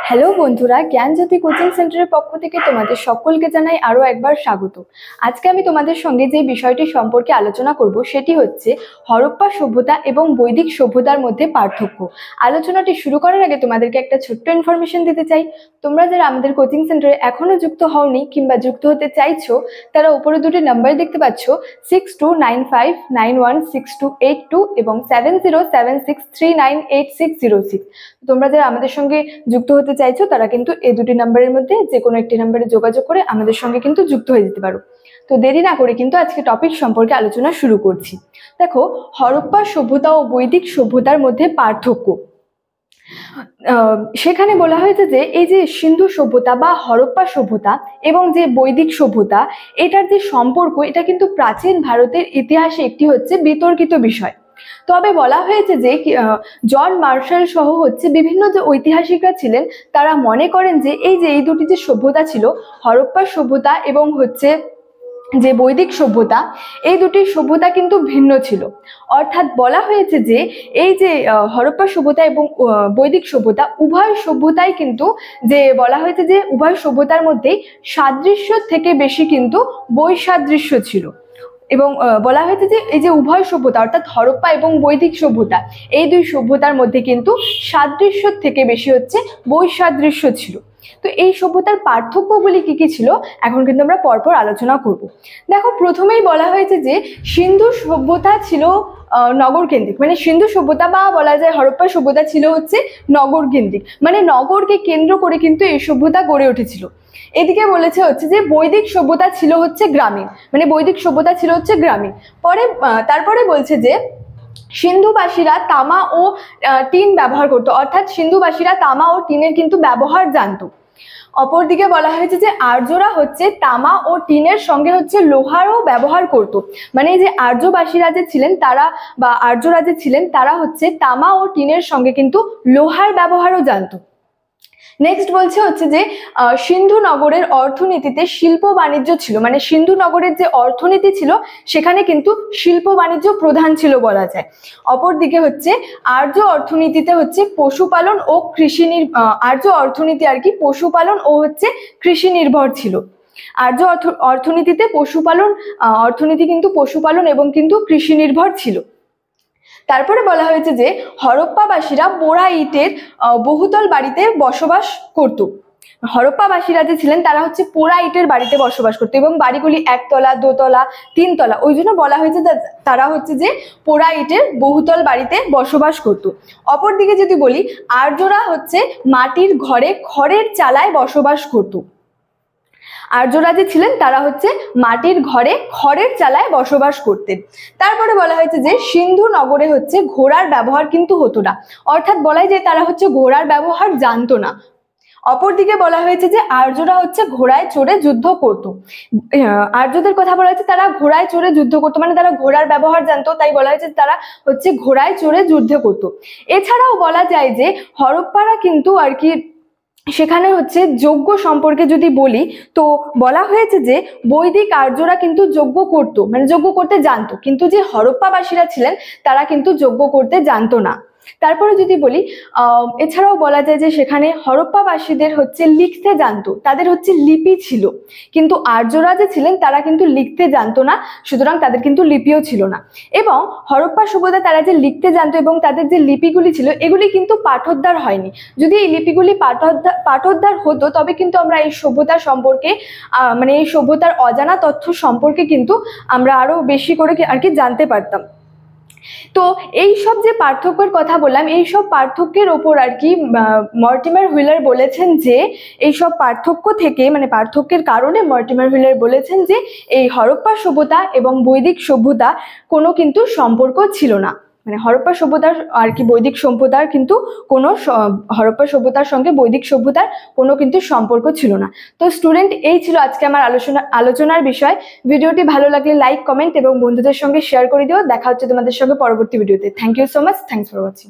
Hello বন্ধুরা, জ্ঞানজ্যোতি coaching সেন্টারের পক্ষ থেকে তোমাদের সকলকে জানাই আরো একবার স্বাগত। আজকে আমি তোমাদের সঙ্গে যে বিষয়টি সম্পর্কে আলোচনা করব সেটি হচ্ছে হরপ্পা সভ্যতা এবং বৈদিক সভ্যতার মধ্যে পার্থক্য। আলোচনাটি শুরু করার আগে তোমাদেরকে একটা ছোট্ট ইনফরমেশন দিতে চাই। তোমরা যারা আমাদের কোচিং সেন্টারে এখনো যুক্ত হওনি কিংবা যুক্ত হতে চাইছো, তারা উপরে দুটি নাম্বার দেখতে পাচ্ছ 6295916282 এবং 7076398606। তোমরা যারা আমাদের সঙ্গে যুক্ত হতে চাইছো তারা কিন্তু এই দুটি নাম্বারের মধ্যে যে কোনো একটি নাম্বারে যোগাযোগ করে আমাদের সঙ্গে কিন্তু যুক্ত হয়ে যেতে পারো। তো দেরি না করে কিন্তু আজকে টপিক সম্পর্কে আলোচনা শুরু করছি। দেখো, হরপ্পা সভ্যতা ও বৈদিক সভ্যতার মধ্যে পার্থক্য। সেখানে বলা হয়েছে যে এই যে সিন্ধু সভ্যতা বা হরপ্পা সভ্যতা এবং যে বৈদিক সভ্যতা, এটার যে সম্পর্ক, এটা কিন্তু প্রাচীন ভারতের ইতিহাসে একটি হচ্ছে বিতর্কিত বিষয়। তবে বলা হয়েছে যে জন মার্শাল সহ হচ্ছে বিভিন্ন যে ঐতিহাসিকরা ছিলেন, তারা মনে করেন যে এই দুটি যে সভ্যতা ছিল, হরপ্পা সভ্যতা এবং হচ্ছে যে বৈদিক সভ্যতা, এই দুটি সভ্যতা কিন্তু ভিন্ন ছিল। অর্থাৎ বলা হয়েছে যে এই যে হরপ্পা সভ্যতা এবং বৈদিক সভ্যতা উভয় সভ্যতাই কিন্তু, যে বলা হয়েছে যে উভয় সভ্যতার মধ্যেই সাদৃশ্য থেকে বেশি কিন্তু বৈসাদৃশ্য ছিল। এবং বলা হয়েছে যে এই যে উভয় সভ্যতা অর্থাৎ হরপ্পা এবং বৈদিক সভ্যতা, এই দুই সভ্যতার মধ্যে কিন্তু সাদৃশ্য থেকে বেশি হচ্ছে বৈসাদৃশ্য ছিল। তো এই সভ্যতার পার্থক্যগুলি কি কি ছিল এখন কিন্তু আমরা পরপর আলোচনা করব। দেখো, প্রথমেই বলা হয়েছে যে সিন্ধু সভ্যতা ছিল নগর কেন্দ্রিক, মানে সিন্ধু সভ্যতা বা বলা যায় হরপ্পা সভ্যতা ছিল হচ্ছে নগর কেন্দ্রিক, মানে নগরকে কেন্দ্র করে কিন্তু এই সভ্যতা গড়ে উঠেছিল। এদিকে বলেছে হচ্ছে যে বৈদিক সভ্যতা ছিল হচ্ছে গ্রামীণ, মানে বৈদিক সভ্যতা ছিল হচ্ছে গ্রামীণ। তারপরে বলছে যে সিন্ধুবাসীরা তামা ও টিন ব্যবহার করতো, অর্থাৎ সিন্ধুবাসীরা তামা ও টিনের কিন্তু ব্যবহার জানতো। অপরদিকে বলা হয়েছে যে আর্যরা হচ্ছে তামা ও টিনের সঙ্গে হচ্ছে লোহারও ব্যবহার করত, মানে যে আর্যবাসীরা যে ছিলেন তারা বা আর্যরা যে ছিলেন তারা হচ্ছে তামা ও টিনের সঙ্গে কিন্তু লোহার ব্যবহারও জানতো। নেক্সট বলছে হচ্ছে যে সিন্ধু নগরের অর্থনীতিতে শিল্প বাণিজ্য ছিল, মানে সিন্ধু নগরের যে অর্থনীতি ছিল সেখানে কিন্তু শিল্প বাণিজ্য প্রধান ছিল বলা যায়। অপরদিকে হচ্ছে আর্য অর্থনীতিতে হচ্ছে পশুপালন ও আর্য অর্থনীতি আর কি পশুপালন ও হচ্ছে কৃষি নির্ভর ছিল। আর্য অর্থনীতিতে অর্থনীতি কিন্তু পশুপালন এবং কিন্তু কৃষি নির্ভর ছিল। তারপরে বলা হয়েছে যে হরপ্পাবাসীরা পোড়া ইটের বহুতল বাড়িতে বসবাস করত। হরপ্পাবাসীরা যে ছিলেন তারা হচ্ছে পোড়া ইটের বাড়িতে বসবাস করতো এবং বাড়িগুলি একতলা, দোতলা, তিনতলা, ওই জন্য বলা হয়েছে তারা হচ্ছে যে পোড়া ইটের বহুতল বাড়িতে বসবাস করত। অপরদিকে যদি বলি, আর্যরা হচ্ছে মাটির ঘরে খড়ের চালায় বসবাস করত। আর্যরা যে ছিলেন তারা হচ্ছে মাটির ঘরে খড়ের চালায় বসবাস করতেন। তারপরে বলা হয়েছে যে সিন্ধু নগরে হচ্ছে ঘোড়ার ব্যবহার কিন্তু হতো না, অর্থাৎ বলাই যায় তারা হচ্ছে ঘোড়ার ব্যবহার জানতো না। অপরদিকে বলা হয়েছে যে আর্যরা হচ্ছে ঘোড়ায় চড়ে যুদ্ধ করত। আর্যদের কথা বলা হয়েছে তারা ঘোড়ায় চড়ে যুদ্ধ করতো, মানে তারা ঘোড়ার ব্যবহার জানতো, তাই বলা হয়েছে তারা হচ্ছে ঘোড়ায় চড়ে যুদ্ধ করত। এছাড়াও বলা যায় যে হরপ্পারা কিন্তু আর কি সেখানে হচ্ছে যজ্ঞ সম্পর্কে যদি বলি, তো বলা হয়েছে যে বৈদিক আর্যরা কিন্তু যজ্ঞ করতো, মানে যজ্ঞ করতে জানতো, কিন্তু যে হরপ্পাবাসীরা ছিলেন তারা কিন্তু যজ্ঞ করতে জানতো না। তারপরে যদি বলি, এছাড়াও বলা যায় যে সেখানে হরপ্পাবাসীদের হচ্ছে লিখতে জানতো, তাদের হচ্ছে লিপি ছিল, কিন্তু আর্যরা যে ছিলেন তারা কিন্তু লিখতে জানতো না, সুতরাং তাদের কিন্তু লিপিও ছিল না। এবং হরপ্পা সভ্যতা তারা যে লিখতে জানতো এবং তাদের যে লিপিগুলি ছিল এগুলি কিন্তু পাঠোদ্ধার হয়নি। যদি এই লিপিগুলি পাঠোদ্ধার হতো তবে কিন্তু আমরা এই সভ্যতা সম্পর্কে মানে এই সভ্যতার অজানা তথ্য সম্পর্কে কিন্তু আমরা আরো বেশি করে আর কি জানতে পারতাম। তো এই সব যে পার্থক্যের কথা বললাম, এই সব পার্থক্যের ওপর আর কি মর্টিমার হুইলার বলেছেন যে এই সব পার্থক্য থেকে, মানে পার্থক্যের কারণে মর্টিমার হুইলার বলেছেন যে এই হরপ্পা সভ্যতা এবং বৈদিক সভ্যতা কোনো কিন্তু সম্পর্ক ছিল না, মানে হরপ্পা সভ্যতার আর কি বৈদিক সভ্যতার কিন্তু কোনো হরপ্পা সভ্যতার সঙ্গে বৈদিক সভ্যতার কোনো কিন্তু সম্পর্ক ছিল না। তো স্টুডেন্ট, এই ছিল আজকে আমার আলোচনার বিষয়। ভিডিওটি ভালো লাগলে লাইক, কমেন্ট এবং বন্ধুদের সঙ্গে শেয়ার করে দিও। দেখা হচ্ছে তোমাদের সঙ্গে পরবর্তী ভিডিওতে। Thank you so much. Thanks for watching.